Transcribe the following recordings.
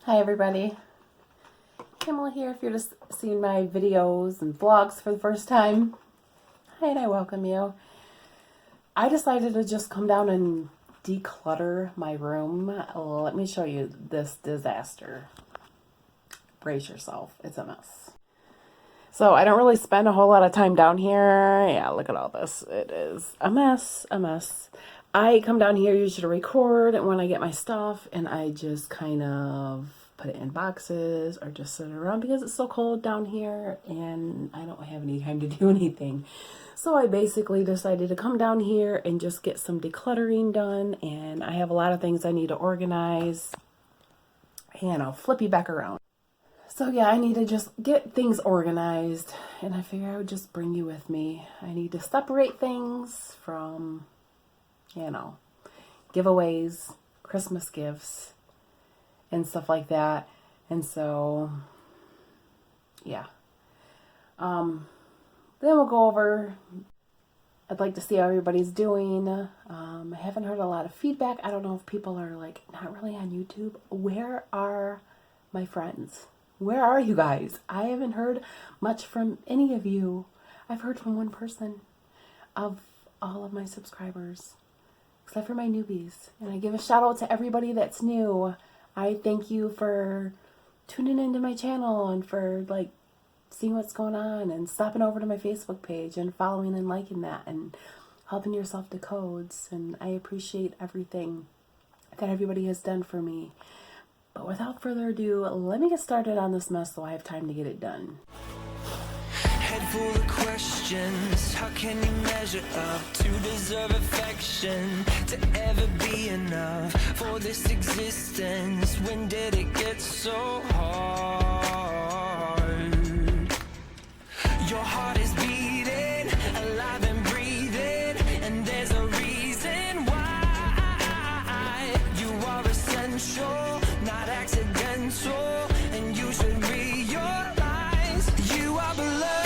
Hi everybody, Kimla here. If you're just seeing my videos and vlogs for the first time, hi and I welcome you. I decided to just come down and declutter my room. Let me show you this disaster. Brace yourself, it's a mess. So I don't really spend a whole lot of time down here. Yeah, look at all this. It is a mess, a mess. I come down here usually to record and when I get my stuff, and I just kind of put it in boxes or just sit around because it's so cold down here and I don't have any time to do anything. So I basically decided to come down here and just get some decluttering done, and I have a lot of things I need to organize, and I'll flip you back around. So yeah, I need to just get things organized, and I figure I would just bring you with me. I need to separate things from, giveaways, Christmas gifts, and stuff like that. And so, yeah. Then we'll go over, I'd like to see how everybody's doing. I haven't heard a lot of feedback. I don't know if people are like not really on YouTube. Where are my friends? Where are you guys? I haven't heard much from any of you. I've heard from one person of all of my subscribers, except for my newbies. And I give a shout out to everybody that's new. I thank you for tuning into my channel and for seeing what's going on and stopping over to my Facebook page and following and liking that and helping yourself to codes. And I appreciate everything that everybody has done for me. But without further ado, let me get started on this mess so I have time to get it done. Head full of questions. How can you measure up to deserve affection? To ever be enough for this existence? When did it get so hard? Your heart is beating, alive and breathing, and there's a reason why. You are essential, not accidental, and you should realize you are beloved.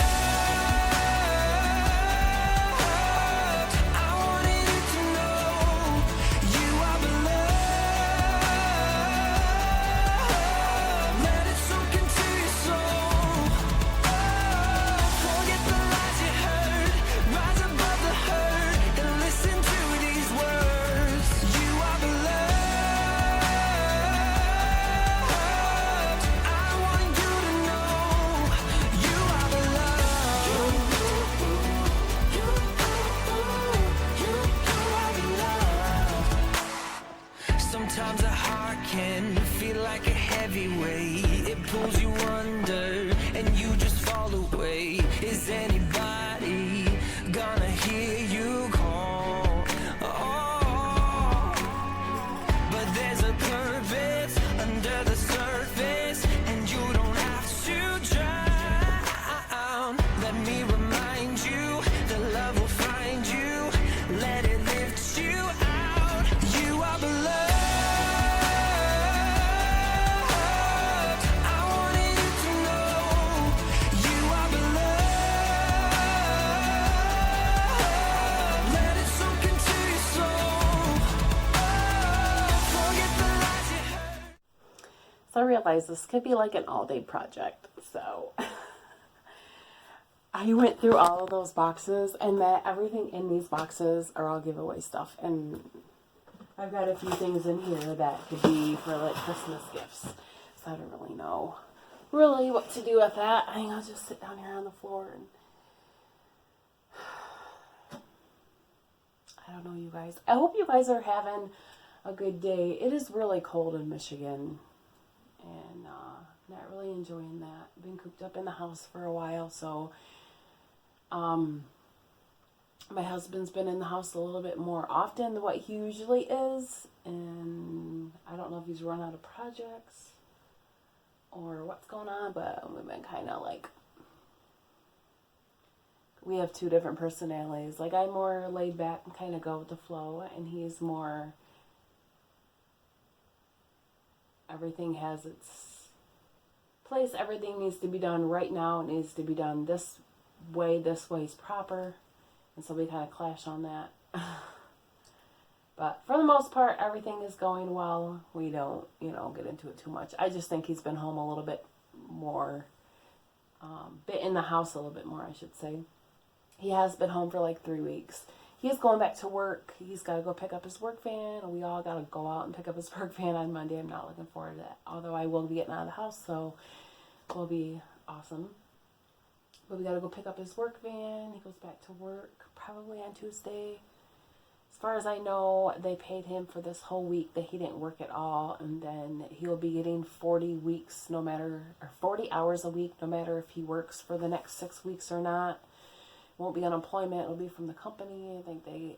Sometimes a heart can feel like a heavy weight. It pulls you under and you just fall away. Is anybody gonna hear you call? Oh, but there's a purpose under the surface, and you don't have to drown. Let me remind you that love will find you. Let it lift you out. You are beloved. So I realized this could be like an all-day project. So I went through all of those boxes, and that everything in these boxes are all giveaway stuff. And I've got a few things in here that could be for like Christmas gifts. So I don't really know what to do with that. I think I'll just sit down here on the floor and I don't know, you guys. I hope you guys are having a good day. It is really cold in Michigan, and not really enjoying that. Been cooped up in the house for a while, so my husband's been in the house a little bit more often than what he usually is, and I don't know if he's run out of projects or what's going on, but we've been kind of we have two different personalities. Like, I'm more laid back and kind of go with the flow, and he's more, everything has its place. Everything needs to be done right now. It needs to be done this way is proper. And so we kind of clash on that. But for the most part, everything is going well. We don't, get into it too much. I just think he's been home a little bit more, been in the house a little bit more, I should say. He has been home for like 3 weeks. He's going back to work. He's got to go pick up his work van. And we all got to go out and pick up his work van on Monday. I'm not looking forward to that. Although I will be getting out of the house, so it will be awesome. But we got to go pick up his work van. He goes back to work probably on Tuesday. As far as I know, they paid him for this whole week that he didn't work at all. And then he'll be getting 40 hours a week, no matter if he works for the next 6 weeks or not. Won't be unemployment. It'll be from the company. I think they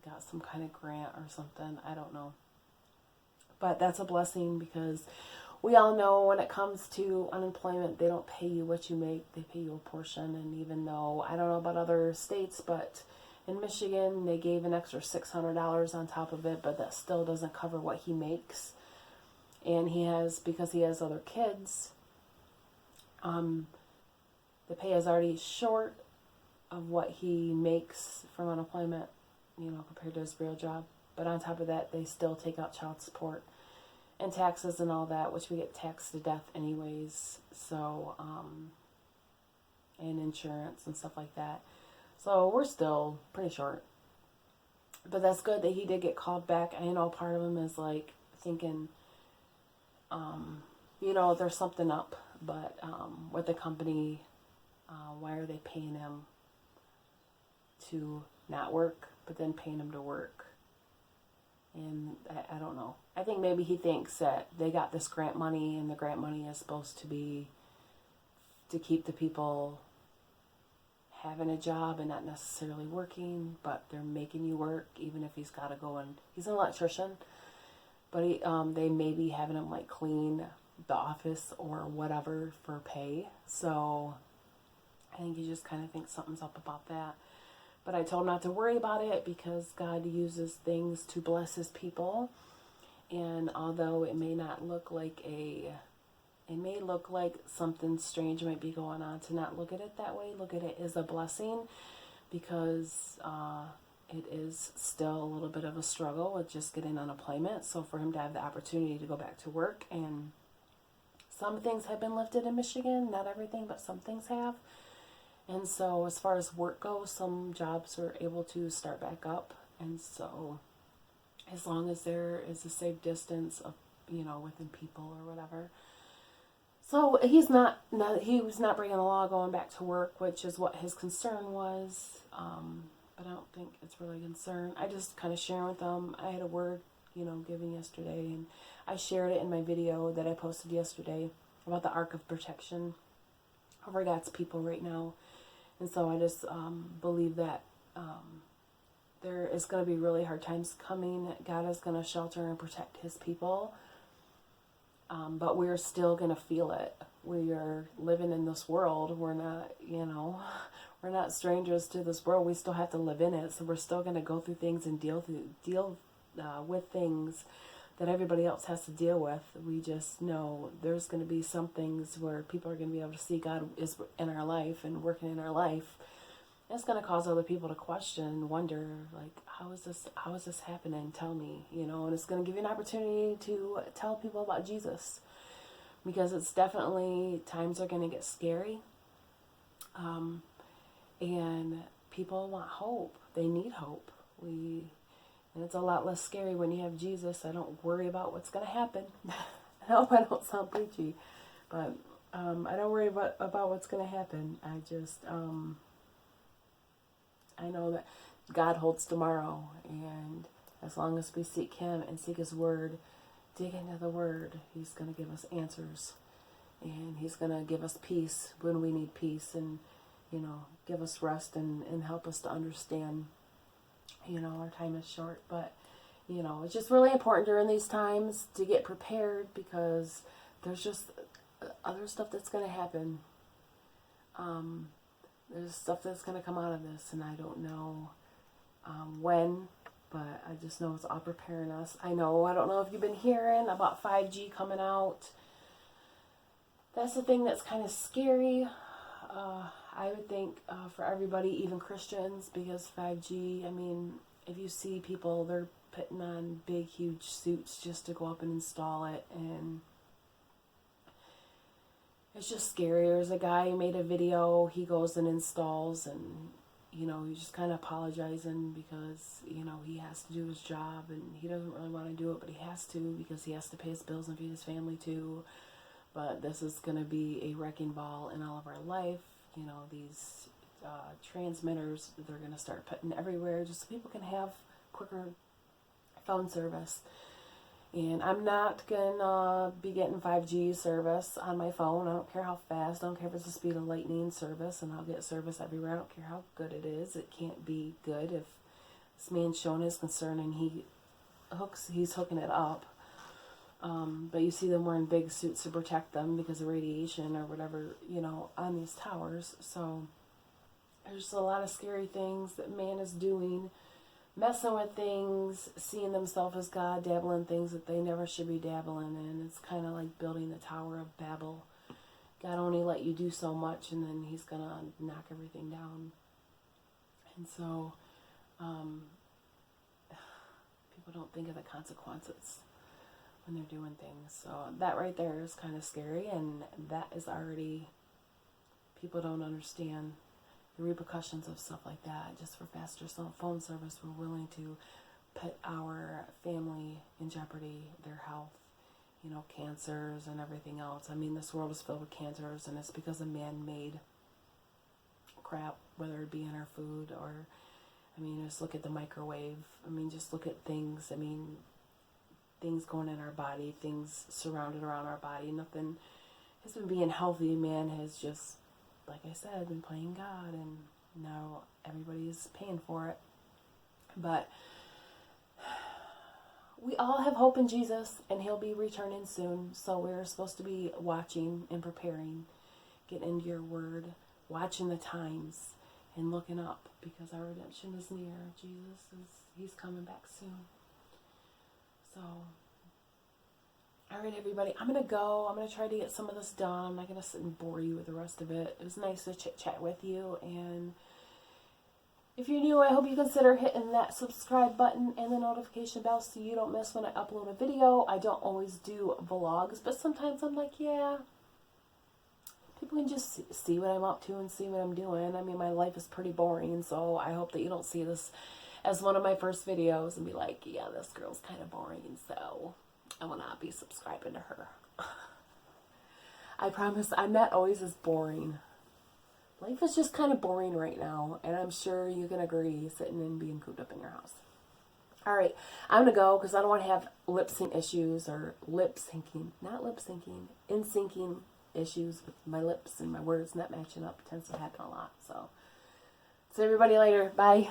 got some kind of grant or something. I don't know. But that's a blessing, because we all know when it comes to unemployment, they don't pay you what you make. They pay you a portion. And even though, I don't know about other states, but in Michigan, they gave an extra $600 on top of it, but that still doesn't cover what he makes. And because he has other kids, the pay is already short of what he makes from unemployment, compared to his real job. But on top of that, they still take out child support and taxes and all that, which we get taxed to death anyways. So, and insurance and stuff like that. So we're still pretty short. But that's good that he did get called back. I know part of him is like thinking, there's something up. But with the company, why are they paying him to not work, but then paying him to work? And I don't know. I think maybe he thinks that they got this grant money, and the grant money is supposed to be to keep the people having a job and not necessarily working, but they're making you work even if he's got to go and he's an electrician, but they may be having him like clean the office or whatever for pay. So I think he just kind of thinks something's up about that. But I told him not to worry about it, because God uses things to bless his people. And although it may not look like it may look like something strange might be going on, to not look at it that way. Look at it as a blessing, because it is still a little bit of a struggle with just getting unemployment. So for him to have the opportunity to go back to work, and some things have been lifted in Michigan, not everything, but some things have. And so as far as work goes, some jobs are able to start back up. And so as long as there is a safe distance of, within people or whatever. So he was not breaking the law going back to work, which is what his concern was. But I don't think it's really a concern. I just kind of share with them. I had a word, given yesterday, and I shared it in my video that I posted yesterday about the Ark of Protection over God's people right now. And so I just believe that there is going to be really hard times coming. God is going to shelter and protect his people. But we're still going to feel it. We are living in this world. We're not, we're not strangers to this world. We still have to live in it. So we're still going to go through things and deal with things that everybody else has to deal with. We just know there's going to be some things where people are going to be able to see God is in our life and working in our life. It's going to cause other people to question and wonder, like, how is this happening? Tell me, and it's going to give you an opportunity to tell people about Jesus, because it's definitely, times are going to get scary. And people want hope. They need hope. And it's a lot less scary when you have Jesus. I don't worry about what's going to happen. I hope I don't sound preachy, but I don't worry about what's going to happen. I just, I know that God holds tomorrow, and as long as we seek him and seek his word, dig into the word, he's going to give us answers, and he's going to give us peace when we need peace, and, give us rest and help us to understand, our time is short. But, it's just really important during these times to get prepared, because there's just other stuff that's going to happen. There's stuff that's going to come out of this, and I don't know when, but I just know it's all preparing us. I don't know if you've been hearing about 5G coming out. That's the thing that's kind of scary, I would think, for everybody, even Christians, because 5G, if you see people, they're putting on big, huge suits just to go up and install it, and it's just scary. There's a guy who made a video, he goes and installs, and, you know, he's just kind of apologizing because, you know, he has to do his job, and he doesn't really want to do it, but he has to because he has to pay his bills and feed his family too. But this is going to be a wrecking ball in all of our life. You know, these transmitters, they're going to start putting everywhere just so people can have quicker phone service. And I'm not going to be getting 5G service on my phone. I don't care how fast. I don't care if it's the speed of lightning service, and I'll get service everywhere. I don't care how good it is. It can't be good if this man's showing his concern and he's hooking it up. But you see them wearing big suits to protect them because of radiation or whatever, you know, on these towers. So there's a lot of scary things that man is doing, messing with things, seeing themselves as God, dabbling in things that they never should be dabbling in. It's kind of like building the Tower of Babel. God only let you do so much, and then he's going to knock everything down. And so people don't think of the consequences when they're doing things. So that right there is kind of scary, and that is already, people don't understand the repercussions of stuff like that. Just for faster phone service, we're willing to put our family in jeopardy, their health, you know, cancers and everything else. I mean, this world is filled with cancers, and it's because of man-made crap, whether it be in our food or, I mean, just look at the microwave. I mean, just look at things. I mean, things going in our body, things surrounded around our body. Nothing has been being healthy. Man has just, like I said, been playing God, and now everybody is paying for it. But we all have hope in Jesus, and he'll be returning soon. So we're supposed to be watching and preparing, getting into your word, watching the times, and looking up, because our redemption is near. He's coming back soon. So, all right, everybody, I'm going to go. I'm going to try to get some of this done. I'm not going to sit and bore you with the rest of it. It was nice to chit-chat with you, and if you're new, I hope you consider hitting that subscribe button and the notification bell so you don't miss when I upload a video. I don't always do vlogs, but sometimes I'm like, yeah, people can just see what I'm up to and see what I'm doing. I mean, my life is pretty boring, so I hope that you don't see this as one of my first videos and be like, yeah, this girl's kind of boring, so I will not be subscribing to her. I promise I'm not always as boring. Life is just kind of boring right now, and I'm sure you can agree, sitting and being cooped up in your house. All right, I'm going to go because I don't want to have lip sync issues or in syncing issues with my lips and my words not matching up. It tends to happen a lot. So, see everybody later. Bye.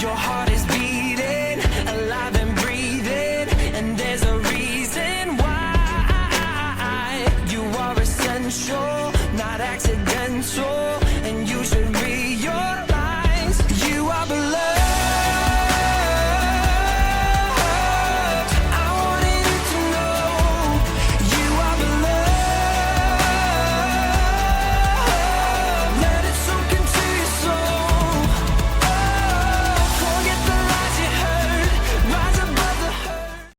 Your heart